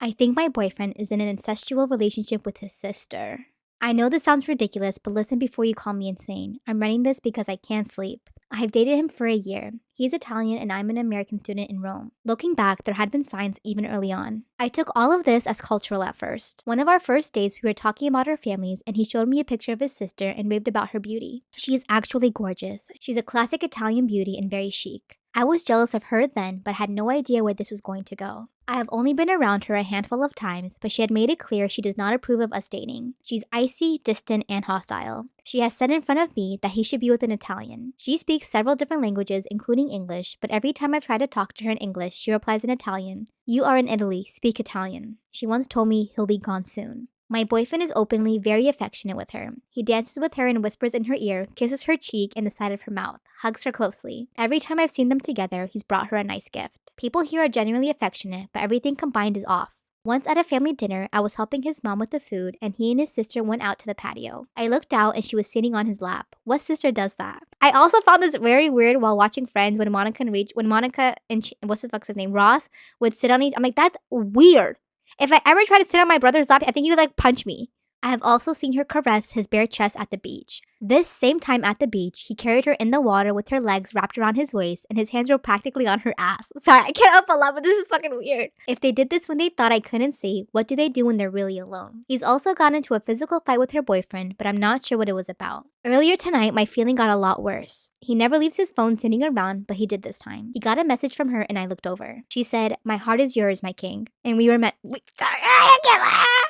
I think my boyfriend is in an incestual relationship with his sister. I know this sounds ridiculous, but listen before you call me insane. I'm running this because I can't sleep. I've dated him for a year. He's Italian and I'm an American student in Rome. Looking back, there had been signs even early on. I took all of this as cultural at first. One of our first dates, we were talking about our families and he showed me a picture of his sister and raved about her beauty. She is actually gorgeous. She's a classic Italian beauty and very chic. I was jealous of her then, but had no idea where this was going to go. I have only been around her a handful of times, but she had made it clear she does not approve of us dating. She's icy, distant, and hostile. She has said in front of me that he should be with an Italian. She speaks several different languages, including English, but every time I've tried to talk to her in English, she replies in Italian. You are in Italy, speak Italian. She once told me he'll be gone soon. My boyfriend is openly very affectionate with her. He dances with her and whispers in her ear, kisses her cheek and the side of her mouth, hugs her closely. Every time I've seen them together, he's brought her a nice gift. People here are genuinely affectionate, but everything combined is off. Once at a family dinner, I was helping his mom with the food and he and his sister went out to the patio. I looked out and she was sitting on his lap. What sister does that? I also found this very weird while watching Friends when Monica and what's the fuck's his name? Ross would sit on each. I'm like, that's weird. If I ever try to sit on my brother's lap, I think he would punch me. I have also seen her caress his bare chest at the beach. This same time at the beach, he carried her in the water with her legs wrapped around his waist and his hands were practically on her ass. Sorry, I can't help but laugh, but this is fucking weird. If they did this when they thought I couldn't see, what do they do when they're really alone? He's also gotten into a physical fight with her boyfriend, but I'm not sure what it was about. Earlier tonight, my feeling got a lot worse. He never leaves his phone sitting around, but he did this time. He got a message from her and I looked over. She said, "My heart is yours, my king." And we were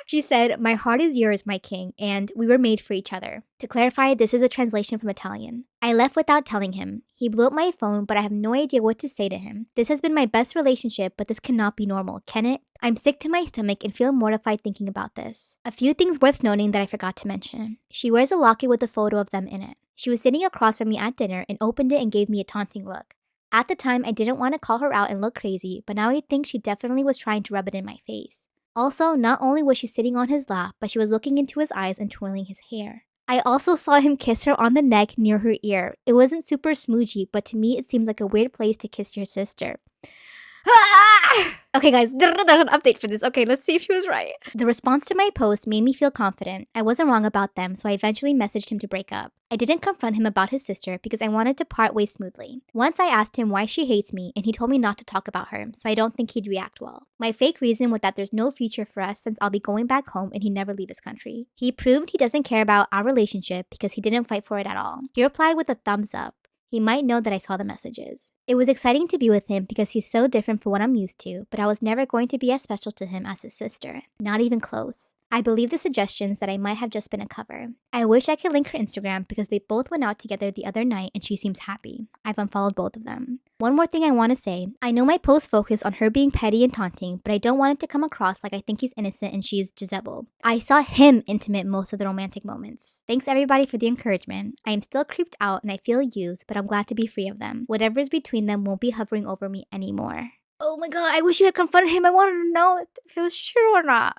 She said, "My heart is yours, my king, and we were made for each other." To clarify, this is a translation from Italian. I left without telling him. He blew up my phone, but I have no idea what to say to him. This has been my best relationship, but this cannot be normal, can it? I'm sick to my stomach and feel mortified thinking about this. A few things worth noting that I forgot to mention. She wears a locket with a photo of them in it. She was sitting across from me at dinner and opened it and gave me a taunting look. At the time, I didn't want to call her out and look crazy, but now I think she definitely was trying to rub it in my face. Also, not only was she sitting on his lap, but she was looking into his eyes and twirling his hair. I also saw him kiss her on the neck near her ear. It wasn't super smoochy, but to me it seemed like a weird place to kiss your sister. Okay guys, there's an update for this. Okay, let's see if she was right. The response to my post made me feel confident. I wasn't wrong about them, so I eventually messaged him to break up. I didn't confront him about his sister because I wanted to part ways smoothly. Once I asked him why she hates me and he told me not to talk about her, so I don't think he'd react well. My fake reason was that there's no future for us since I'll be going back home and he'd never leave his country. He proved he doesn't care about our relationship because he didn't fight for it at all. He replied with a thumbs up. He might know that I saw the messages. It was exciting to be with him because he's so different from what I'm used to, but I was never going to be as special to him as his sister. Not even close. I believe the suggestions that I might have just been a cover. I wish I could link her Instagram because they both went out together the other night and she seems happy. I've unfollowed both of them. One more thing I want to say. I know my post focused on her being petty and taunting, but I don't want it to come across like I think he's innocent and she's Jezebel. I saw him intimate most of the romantic moments. Thanks everybody for the encouragement. I am still creeped out and I feel used, but I'm glad to be free of them. Whatever is between them won't be hovering over me anymore. Oh my god, I wish you had confronted him. I wanted to know if it was true or not.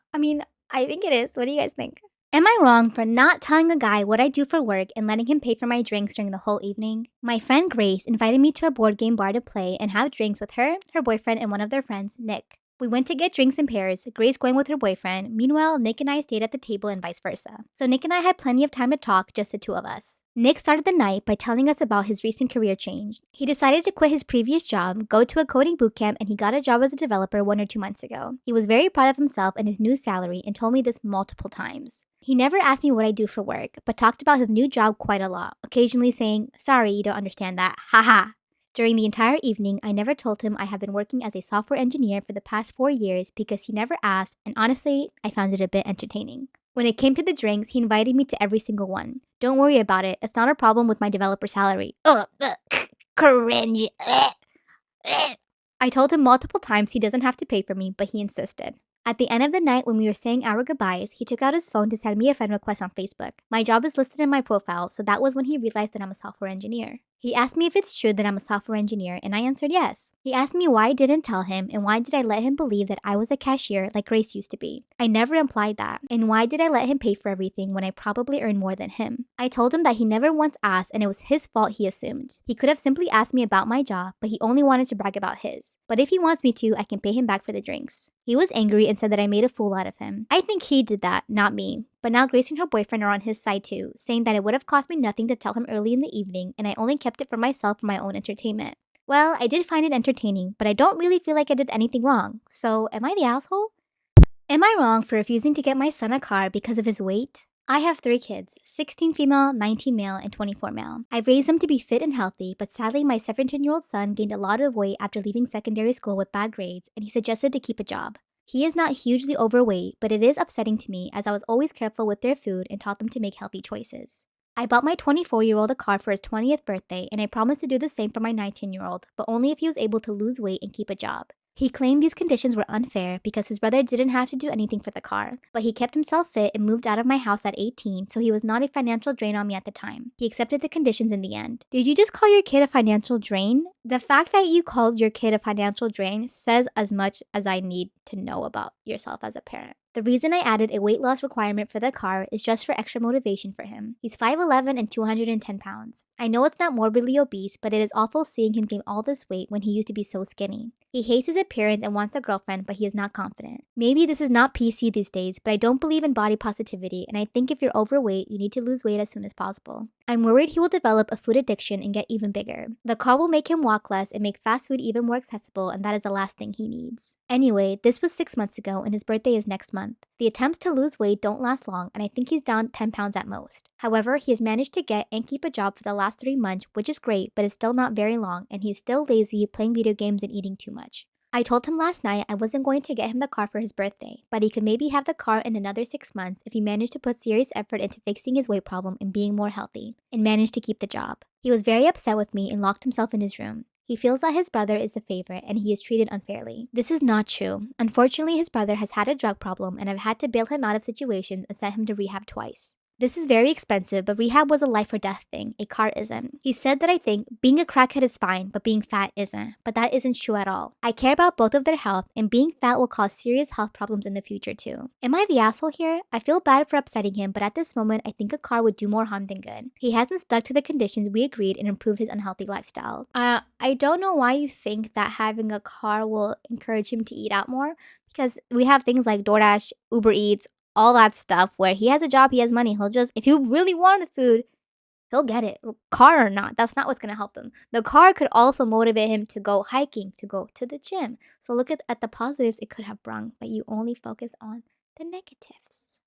I think it is. What do you guys think? Am I wrong for not telling a guy what I do for work and letting him pay for my drinks during the whole evening? My friend Grace invited me to a board game bar to play and have drinks with her, her boyfriend, and one of their friends, Nick. We went to get drinks in pairs, Grace going with her boyfriend. Meanwhile, Nick and I stayed at the table and vice versa. So Nick and I had plenty of time to talk, just the two of us. Nick started the night by telling us about his recent career change. He decided to quit his previous job, go to a coding bootcamp, and he got a job as a developer 1 or 2 months ago. He was very proud of himself and his new salary and told me this multiple times. He never asked me what I do for work, but talked about his new job quite a lot, occasionally saying, "Sorry, you don't understand that, haha." During the entire evening, I never told him I have been working as a software engineer for the past 4 years because he never asked, and honestly, I found it a bit entertaining. When it came to the drinks, he invited me to every single one. Don't worry about it, it's not a problem with my developer salary. Cringe. I told him multiple times he doesn't have to pay for me, but he insisted. At the end of the night when we were saying our goodbyes, he took out his phone to send me a friend request on Facebook. My job is listed in my profile, so that was when he realized that I'm a software engineer. He asked me if it's true that I'm a software engineer, and I answered yes. He asked me why I didn't tell him, and why did I let him believe that I was a cashier like Grace used to be. I never implied that. And why did I let him pay for everything when I probably earned more than him? I told him that he never once asked, and it was his fault he assumed. He could have simply asked me about my job, but he only wanted to brag about his. But if he wants me to, I can pay him back for the drinks. He was angry and said that I made a fool out of him. I think he did that, not me. But now Grace and her boyfriend are on his side too, saying that it would have cost me nothing to tell him early in the evening and I only kept it for myself for my own entertainment. Well, I did find it entertaining, but I don't really feel like I did anything wrong. So, am I the asshole? Am I wrong for refusing to get my son a car because of his weight? I have 3 kids, 16 female, 19 male, and 24 male. I've raised them to be fit and healthy, but sadly my 17-year-old son gained a lot of weight after leaving secondary school with bad grades, and he suggested to keep a job. He is not hugely overweight, but it is upsetting to me as I was always careful with their food and taught them to make healthy choices. I bought my 24-year-old a car for his 20th birthday, and I promised to do the same for my 19-year-old, but only if he was able to lose weight and keep a job. He claimed these conditions were unfair because his brother didn't have to do anything for the car, but he kept himself fit and moved out of my house at 18, so he was not a financial drain on me at the time. He accepted the conditions in the end. Did you just call your kid a financial drain? The fact that you called your kid a financial drain says as much as I need to know about yourself as a parent. The reason I added a weight loss requirement for the car is just for extra motivation for him. He's 5'11 and 210 pounds. I know it's not morbidly obese, but it is awful seeing him gain all this weight when he used to be so skinny. He hates his appearance and wants a girlfriend, but he is not confident. Maybe this is not PC these days, but I don't believe in body positivity, and I think if you're overweight, you need to lose weight as soon as possible. I'm worried he will develop a food addiction and get even bigger. The car will make him walk less and make fast food even more accessible, and that is the last thing he needs. Anyway, this was 6 months ago, and his birthday is next month. The attempts to lose weight don't last long, and I think he's down 10 pounds at most. However, he has managed to get and keep a job for the last 3 months, which is great, but it's still not very long, and he's still lazy, playing video games and eating too much. I told him last night I wasn't going to get him the car for his birthday, but he could maybe have the car in another 6 months if he managed to put serious effort into fixing his weight problem and being more healthy, and managed to keep the job. He was very upset with me and locked himself in his room. He feels that his brother is the favorite and he is treated unfairly. This is not true. Unfortunately, his brother has had a drug problem and I've had to bail him out of situations and sent him to rehab twice. This is very expensive, but rehab was a life or death thing. A car isn't. He said that I think being a crackhead is fine, but being fat isn't. But that isn't true at all. I care about both of their health, and being fat will cause serious health problems in the future too. Am I the asshole here? I feel bad for upsetting him, but at this moment, I think a car would do more harm than good. He hasn't stuck to the conditions we agreed and improved his unhealthy lifestyle. I don't know why you think that having a car will encourage him to eat out more, because we have things like DoorDash, Uber Eats, all that stuff where he has a job, he has money. He'll just, if he really wanted the food, he'll get it. Car or not, that's not what's going to help him. The car could also motivate him to go hiking, to go to the gym. So look at the positives it could have brought, but you only focus on the negatives.